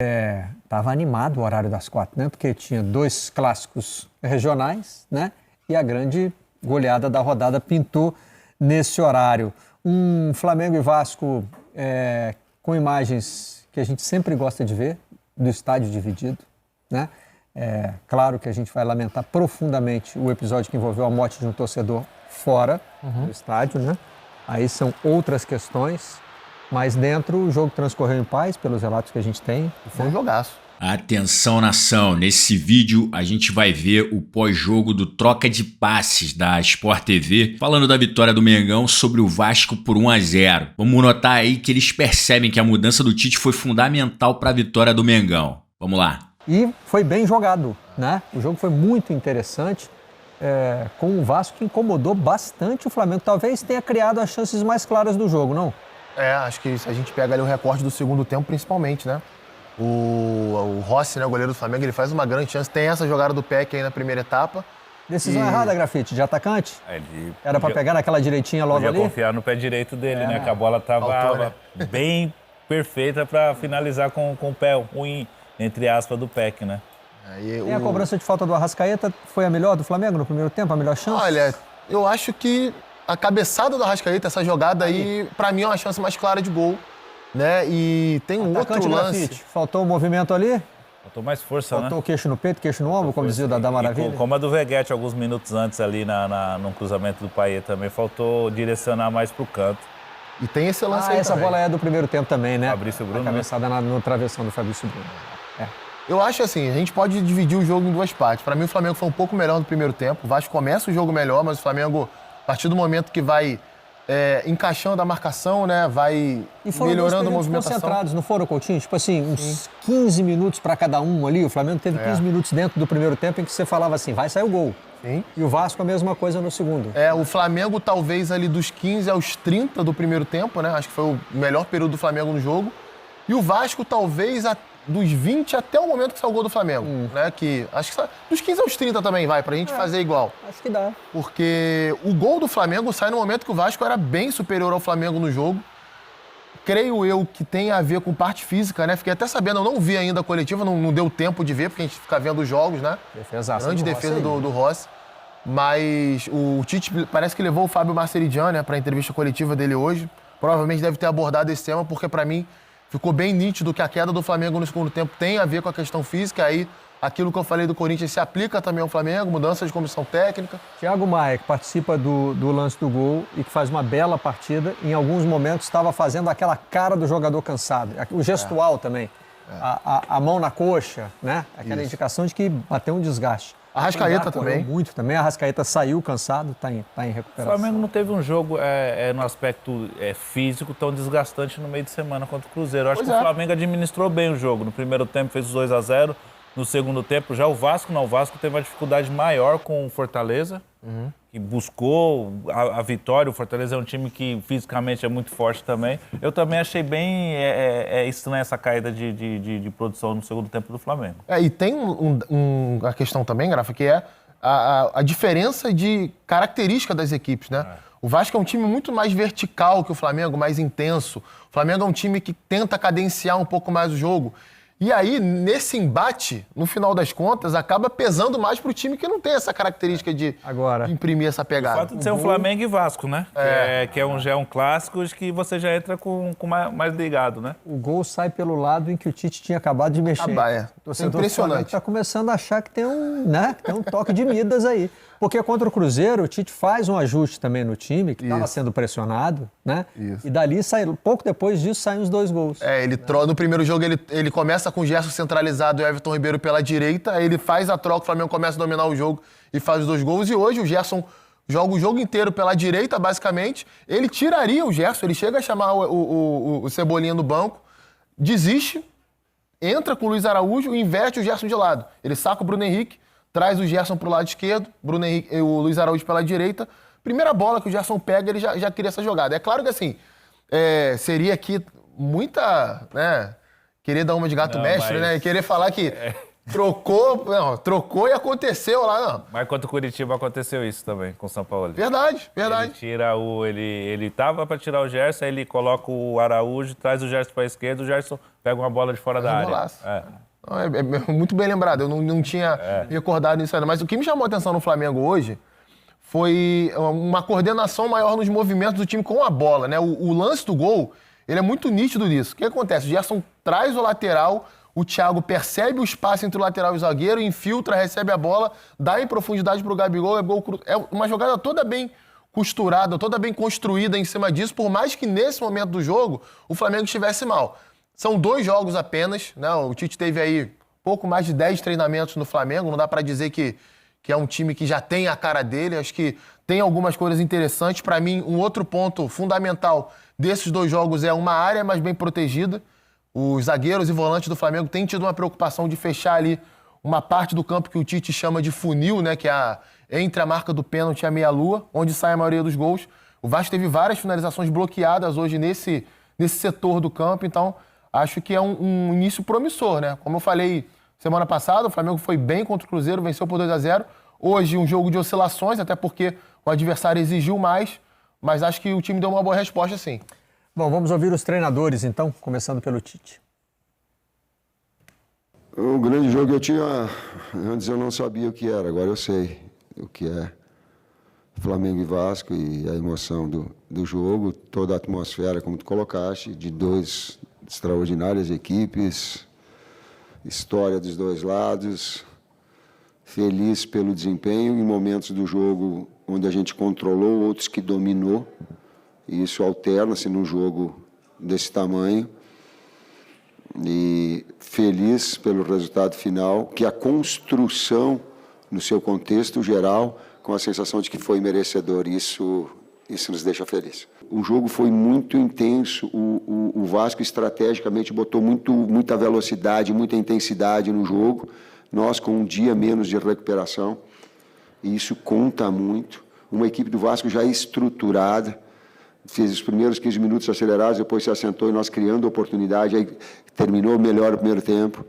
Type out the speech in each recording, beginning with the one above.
Estava animado o horário das 4, né? Porque tinha 2 clássicos regionais, né? E a grande goleada da rodada pintou nesse horário. Um Flamengo e Vasco com imagens que a gente sempre gosta de ver, do estádio dividido, né? Claro que a gente vai lamentar profundamente o episódio que envolveu a morte de um torcedor fora do estádio, né? Aí são outras questões, mas dentro o jogo transcorreu em paz, pelos relatos que a gente tem. Foi um jogaço. Atenção, nação, nesse vídeo a gente vai ver o pós-jogo do troca de passes da Sport TV, falando da vitória do Mengão sobre o Vasco por 1-0. Vamos notar aí que eles percebem que a mudança do Tite foi fundamental para a vitória do Mengão. Vamos lá. E foi bem jogado, né? O jogo foi muito interessante, com o Vasco que incomodou bastante o Flamengo. Talvez tenha criado as chances mais claras do jogo, não? Acho que se a gente pega ali o recorte do segundo tempo, principalmente, né? O Rossi, né, o goleiro do Flamengo, ele faz uma grande chance. Tem essa jogada do Peck aí na primeira etapa. Decisão errada, Grafite, de atacante? Era para pegar naquela direitinha logo ali? Podia confiar no pé direito dele, né? Que a bola estava bem perfeita para finalizar com o pé ruim, entre aspas, do Peck, né? E a cobrança de falta do Arrascaeta foi a melhor do Flamengo no primeiro tempo, a melhor chance? Olha, eu acho que a cabeçada do Arrascaeta, essa jogada aí, pra mim é uma chance mais clara de gol, né? E tem um outro lance. Grafite, faltou o movimento ali? Faltou mais força, né? Faltou o queixo no peito, queixo no ombro, como dizia o Dadá Maravilha? Como a do Veguete, alguns minutos antes ali no cruzamento do Payet também, faltou direcionar mais pro canto. E tem esse lance aí essa também. bola é do primeiro tempo também, né? Fabrício Bruno, a cabeçada no travessão do Fabrício Bruno. Eu acho assim, a gente pode dividir o jogo em duas partes. Para mim, o Flamengo foi um pouco melhor no primeiro tempo. O Vasco começa o jogo melhor, mas o Flamengo, a partir do momento que vai encaixando a marcação, né, vai melhorando a movimentação. Concentrados, não foram, Coutinho? Tipo assim, uns 15 minutos para cada um ali. O Flamengo teve 15 minutos dentro do primeiro tempo em que você falava assim, vai sair o gol. Sim. E o Vasco a mesma coisa no segundo. O Flamengo talvez ali dos 15 aos 30 do primeiro tempo, né? Acho que foi o melhor período do Flamengo no jogo. E o Vasco talvez dos 20 até o momento que saiu o gol do Flamengo, né? Que acho que dos 15 aos 30 também vai, pra gente fazer igual. Acho que dá. Porque o gol do Flamengo sai no momento que o Vasco era bem superior ao Flamengo no jogo. Creio eu que tem a ver com parte física, né? Fiquei até sabendo, eu não vi ainda a coletiva, não deu tempo de ver, porque a gente fica vendo os jogos, né? Grande defesa do Rossi. Mas o Tite parece que levou o Fábio Marceridian, né, para a entrevista coletiva dele hoje. Provavelmente deve ter abordado esse tema, porque para mim ficou bem nítido que a queda do Flamengo no segundo tempo tem a ver com a questão física. Aí aquilo que eu falei do Corinthians se aplica também ao Flamengo, mudança de comissão técnica. Thiago Maia, que participa do lance do gol e que faz uma bela partida, em alguns momentos estava fazendo aquela cara do jogador cansado, o gestual também, a mão na coxa, né? Aquela indicação de que bateu um desgaste. A Arrascaeta também. Muito também. A Arrascaeta saiu cansado, está em recuperação. O Flamengo não teve um jogo no aspecto físico tão desgastante no meio de semana contra o Cruzeiro. Eu acho que o Flamengo administrou bem o jogo. No primeiro tempo fez os 2-0. No segundo tempo, já o Vasco teve uma dificuldade maior com o Fortaleza, que buscou a vitória. O Fortaleza é um time que fisicamente é muito forte também. Eu também achei bem estranha essa caída de produção no segundo tempo do Flamengo. E tem a questão também, Grafa, que é a diferença de característica das equipes, né? O Vasco é um time muito mais vertical que o Flamengo, mais intenso. O Flamengo é um time que tenta cadenciar um pouco mais o jogo. E aí, nesse embate, no final das contas, acaba pesando mais pro time que não tem essa característica de imprimir essa pegada. O fato de ser um Flamengo e Vasco, né? Já é um clássico que você já entra com mais ligado, né? O gol sai pelo lado em que o Tite tinha acabado de mexer. É impressionante. Está começando a achar que tem um toque de Midas aí. Porque contra o Cruzeiro, o Tite faz um ajuste também no time, que estava sendo pressionado, né? E dali, pouco depois disso, saem os 2 gols. No primeiro jogo, ele começa com o Gerson centralizado e o Everton Ribeiro pela direita, aí ele faz a troca, o Flamengo começa a dominar o jogo e faz os 2 gols. E hoje o Gerson joga o jogo inteiro pela direita, basicamente. Ele tiraria o Gerson, ele chega a chamar o Cebolinha no banco, desiste, entra com o Luiz Araújo e inverte o Gerson de lado. Ele saca o Bruno Henrique, traz o Gerson para o lado esquerdo, o Luiz Araújo pela direita. Primeira bola que o Gerson pega, ele já cria essa jogada. É claro que assim, seria aqui muita, né, querer dar uma de gato mestre, né, e querer falar que Trocou e aconteceu lá, não. Mas contra o Curitiba aconteceu isso também, com o São Paulo. Verdade. Ele tava para tirar o Gerson, aí ele coloca o Araújo, traz o Gerson para a esquerda, o Gerson pega uma bola de fora da área. É muito bem lembrado, eu não tinha recordado isso ainda. Mas o que me chamou a atenção no Flamengo hoje foi uma coordenação maior nos movimentos do time com a bola, né? O lance do gol, ele é muito nítido nisso. O que acontece? O Gerson traz o lateral, o Thiago percebe o espaço entre o lateral e o zagueiro, infiltra, recebe a bola, dá em profundidade pro Gabigol, é uma jogada toda bem costurada, toda bem construída em cima disso, por mais que nesse momento do jogo o Flamengo estivesse mal. São 2 jogos apenas, né? O Tite teve aí pouco mais de 10 treinamentos no Flamengo, não dá para dizer que é um time que já tem a cara dele, acho que tem algumas coisas interessantes. Para mim, um outro ponto fundamental desses 2 jogos é uma área mais bem protegida. Os zagueiros e volantes do Flamengo têm tido uma preocupação de fechar ali uma parte do campo que o Tite chama de funil, né? Que é entre a marca do pênalti e a meia-lua, onde sai a maioria dos gols. O Vasco teve várias finalizações bloqueadas hoje nesse setor do campo, então acho que é um início promissor, né? Como eu falei semana passada, o Flamengo foi bem contra o Cruzeiro, venceu por 2-0. Hoje um jogo de oscilações, até porque o adversário exigiu mais, mas acho que o time deu uma boa resposta sim. Bom, vamos ouvir os treinadores então, começando pelo Tite. O grande jogo eu tinha... Antes eu não sabia o que era, agora eu sei o que é Flamengo e Vasco e a emoção do jogo, toda a atmosfera, como tu colocaste, de 2 extraordinárias equipes, história dos 2 lados, feliz pelo desempenho, em momentos do jogo onde a gente controlou, outros que dominou, e isso alterna-se num jogo desse tamanho, e feliz pelo resultado final, que a construção, no seu contexto geral, com a sensação de que foi merecedor, isso nos deixa felizes. O jogo foi muito intenso, o Vasco estrategicamente botou muita velocidade, muita intensidade no jogo, nós com um dia menos de recuperação, e isso conta muito. Uma equipe do Vasco já estruturada, fez os primeiros 15 minutos acelerados, depois se assentou e nós criando oportunidade, aí terminou melhor o primeiro tempo,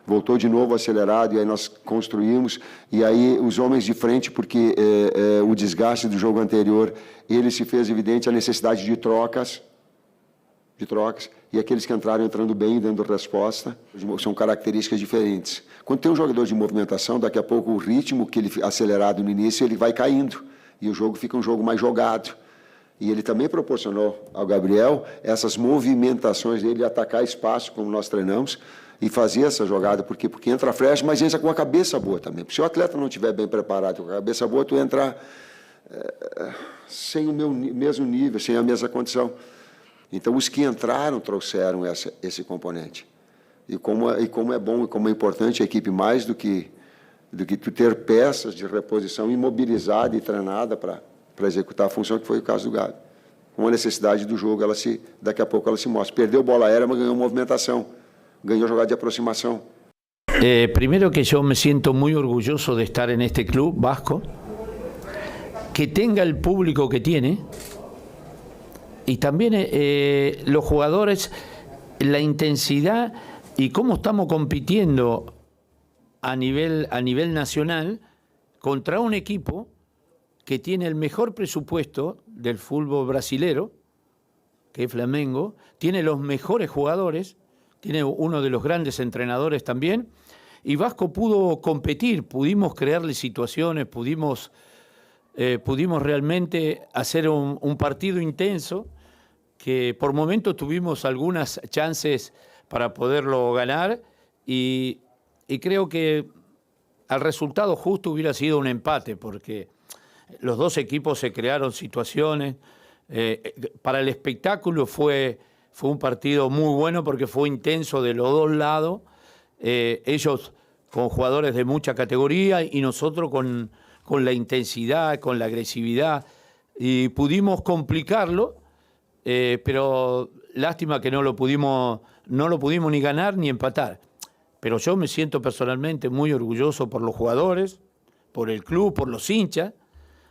voltou de novo acelerado e aí nós construímos, e aí os homens de frente, porque o desgaste do jogo anterior, ele se fez evidente a necessidade de trocas, e aqueles que entraram entrando bem, dando resposta, são características diferentes. Quando tem um jogador de movimentação, daqui a pouco o ritmo que ele acelerado no início, ele vai caindo, e o jogo fica um jogo mais jogado. E ele também proporcionou ao Gabriel essas movimentações dele de atacar espaço, como nós treinamos, e fazer essa jogada, porque entra fresh, mas entra com a cabeça boa também. Porque se o atleta não estiver bem preparado com a cabeça boa, tu entra sem o mesmo nível, sem a mesma condição. Então, os que entraram trouxeram esse componente. E como é bom e como é importante a equipe, mais do que tu ter peças de reposição imobilizada e treinada para executar a função, que foi o caso do Gabi. Com a necessidade do jogo, daqui a pouco ela se mostra. Perdeu bola aérea, mas ganhou movimentação. Ganhó jugada de aproximación. Primero que yo me siento muy orgulloso de estar en este club vasco, que tenga el público que tiene, y también los jugadores, la intensidad y cómo estamos compitiendo a nivel nacional contra un equipo que tiene el mejor presupuesto del fútbol brasilero, que es Flamengo, tiene los mejores jugadores, tiene uno de los grandes entrenadores también, y Vasco pudo competir, pudimos crearle situaciones, pudimos realmente hacer un partido intenso, que por momentos tuvimos algunas chances para poderlo ganar, y creo que al resultado justo hubiera sido un empate, porque los dos equipos se crearon situaciones. Para el espectáculo fue un partido muy bueno porque fue intenso de los dos lados. Ellos con jugadores de mucha categoría y nosotros con la intensidad, con la agresividad. Y pudimos complicarlo, pero lástima que no lo pudimos ni ganar ni empatar. Pero yo me siento personalmente muy orgulloso por los jugadores, por el club, por los hinchas,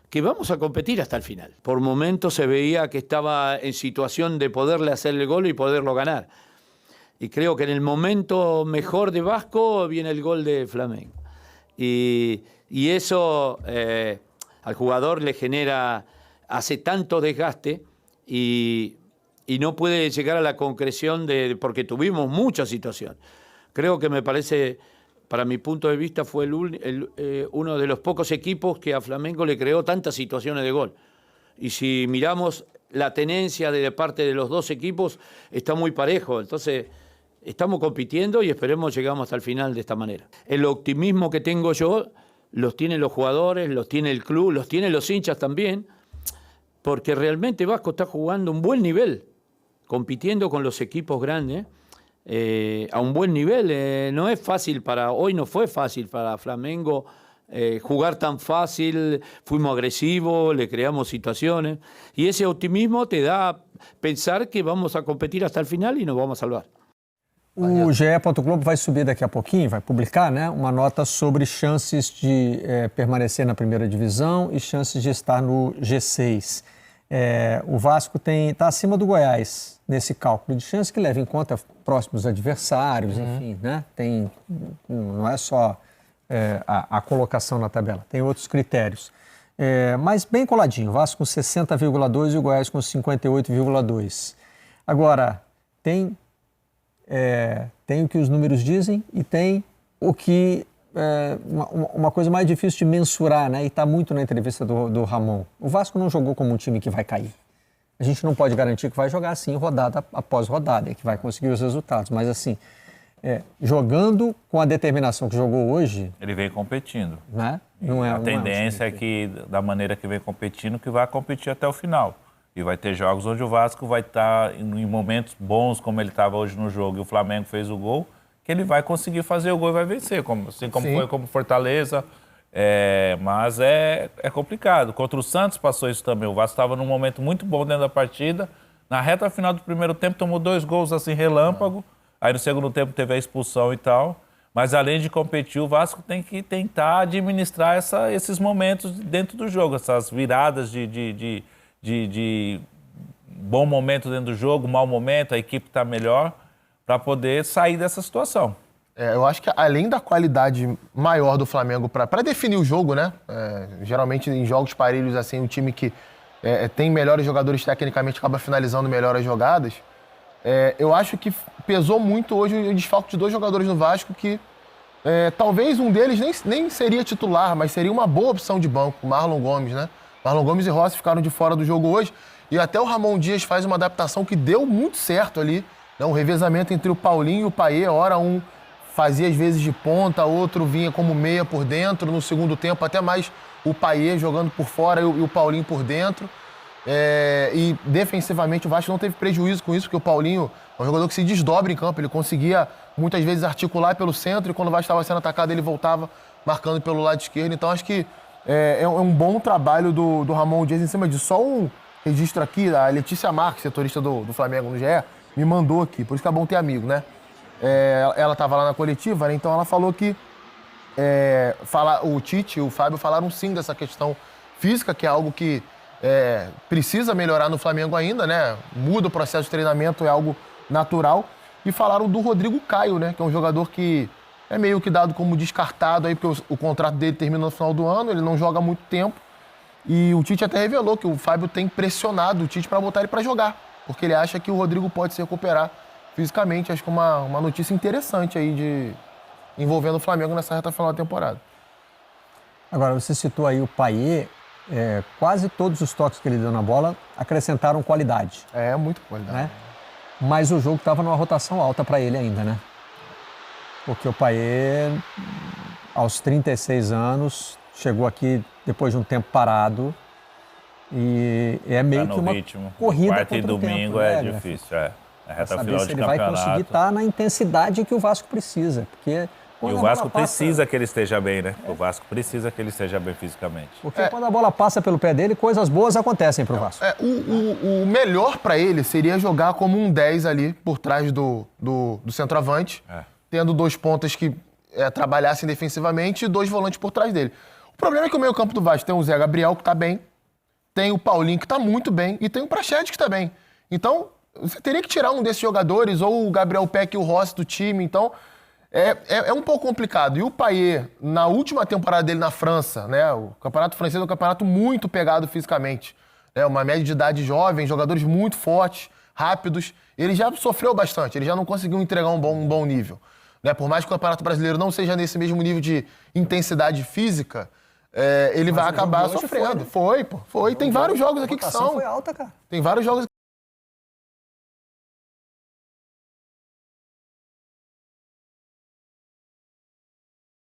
que vamos a competir hasta el final. Por momentos se veía que estaba en situación de poderle hacer el gol y poderlo ganar. Y creo que en el momento mejor de Vasco viene el gol de Flamengo. Y eso al jugador le genera, hace tanto desgaste y no puede llegar a la concreción porque tuvimos mucha situación. Creo que me parece, para mi punto de vista, fue uno de los pocos equipos que a Flamengo le creó tantas situaciones de gol. Y si miramos la tenencia de parte de los dos equipos, está muy parejo. Entonces, estamos compitiendo y esperemos llegamos hasta el final de esta manera. El optimismo que tengo yo los tienen los jugadores, los tiene el club, los tienen los hinchas también, porque realmente Vasco está jugando un buen nivel, compitiendo con los equipos grandes, a un buen nivel. No es fácil hoy no fue fácil para Flamengo jugar tan fácil, fuimos agresivos, le creamos situaciones, y ese optimismo te da a pensar que vamos a competir hasta el final y nos vamos a salvar. O GE. Globo vai subir daqui a pouquinho, vai publicar, né, uma nota sobre chances de permanecer na primeira divisão e chances de estar no G6. O Vasco está acima do Goiás nesse cálculo de chances, que leva em conta próximos adversários, enfim, né? Não é só a colocação na tabela, tem outros critérios. Mas bem coladinho, o Vasco com 60,2 e o Goiás com 58,2. Agora, tem o que os números dizem e tem o que uma coisa mais difícil de mensurar, né? E está muito na entrevista do Ramon. O Vasco não jogou como um time que vai cair. A gente não pode garantir que vai jogar assim rodada após rodada, que vai conseguir os resultados. Mas assim, jogando com a determinação que jogou hoje... Ele vem competindo. Né? A tendência é que, da maneira que vem competindo, que vai competir até o final. E vai ter jogos onde o Vasco vai estar em momentos bons, como ele estava hoje no jogo, e o Flamengo fez o gol, que ele vai conseguir fazer o gol e vai vencer, assim como foi como Fortaleza. Mas é complicado. Contra o Santos passou isso também. O Vasco estava num momento muito bom dentro da partida. Na reta final do primeiro tempo tomou 2 gols assim relâmpago. Aí no segundo tempo teve a expulsão e tal. Mas além de competir, o Vasco tem que tentar administrar esses momentos dentro do jogo. Essas viradas de bom momento dentro do jogo, mau momento, a equipe está melhor, para poder sair dessa situação. Eu acho que além da qualidade maior do Flamengo para definir o jogo, né? Geralmente em jogos parelhos, assim, um time que tem melhores jogadores tecnicamente acaba finalizando melhor as jogadas. Eu acho que pesou muito hoje o desfalque de 2 jogadores no Vasco que talvez um deles nem seria titular, mas seria uma boa opção de banco, o Marlon Gomes, né? Marlon Gomes e Rossi ficaram de fora do jogo hoje e até o Ramon Dias faz uma adaptação que deu muito certo ali, né? Um revezamento entre o Paulinho e o Payet, hora um fazia às vezes de ponta, outro vinha como meia por dentro, no segundo tempo até mais o Payet jogando por fora e o Paulinho por dentro. E defensivamente o Vasco não teve prejuízo com isso, porque o Paulinho é um jogador que se desdobra em campo, ele conseguia muitas vezes articular pelo centro e quando o Vasco estava sendo atacado ele voltava marcando pelo lado esquerdo, então acho que é um bom trabalho do Ramon Dias em cima disso. Só um registro aqui, a Letícia Marques, setorista do Flamengo no GE, me mandou aqui, por isso que é bom ter amigo, né? Ela estava lá na coletiva, né? Então ela falou que o Tite e o Fábio falaram sim dessa questão física, que é algo que precisa melhorar no Flamengo ainda, né? Muda o processo de treinamento, é algo natural. E falaram do Rodrigo Caio, né? Que é um jogador que é meio que dado como descartado aí, porque o contrato dele termina no final do ano, ele não joga há muito tempo. E o Tite até revelou que o Fábio tem pressionado o Tite para botar ele para jogar, porque ele acha que o Rodrigo pode se recuperar fisicamente. Acho que uma notícia interessante aí envolvendo o Flamengo nessa reta final da temporada. Agora, você citou aí o Payet, quase todos os toques que ele deu na bola acrescentaram qualidade. Muita qualidade. Né? Mas o jogo estava numa rotação alta para ele ainda, né? Porque o Payet, aos 36 anos, chegou aqui depois de um tempo parado e é meio que uma corrida quarta e domingo tempo, né, difícil, A reta saber final se de ele campeonato. vai conseguir estar na intensidade que o Vasco precisa, porque... E o Vasco precisa que ele esteja bem, né? O Vasco precisa que ele esteja bem fisicamente. Porque quando a bola passa pelo pé dele, coisas boas acontecem pro Vasco. O melhor para ele seria jogar como um 10 ali, por trás do centroavante, tendo 2 pontas que trabalhassem defensivamente e 2 volantes por trás dele. O problema é que o meio-campo do Vasco tem o Zé Gabriel, que tá bem, tem o Paulinho, que tá muito bem, e tem o Praxedes, que tá bem. Então, Você teria que tirar um desses jogadores, ou o Gabriel Peck e o Rossi do time, então é um pouco complicado. E o Payet, na última temporada dele na França, né, o campeonato francês é um campeonato muito pegado fisicamente, né, uma média de idade jovem, jogadores muito fortes, rápidos, ele já sofreu bastante, ele já não conseguiu entregar um bom nível. Né, por mais que o Campeonato Brasileiro não seja nesse mesmo nível de intensidade física, ele vai acabar sofrendo. Foi. Tem vários jogos aqui que são. Foi alta, cara. Tem vários jogos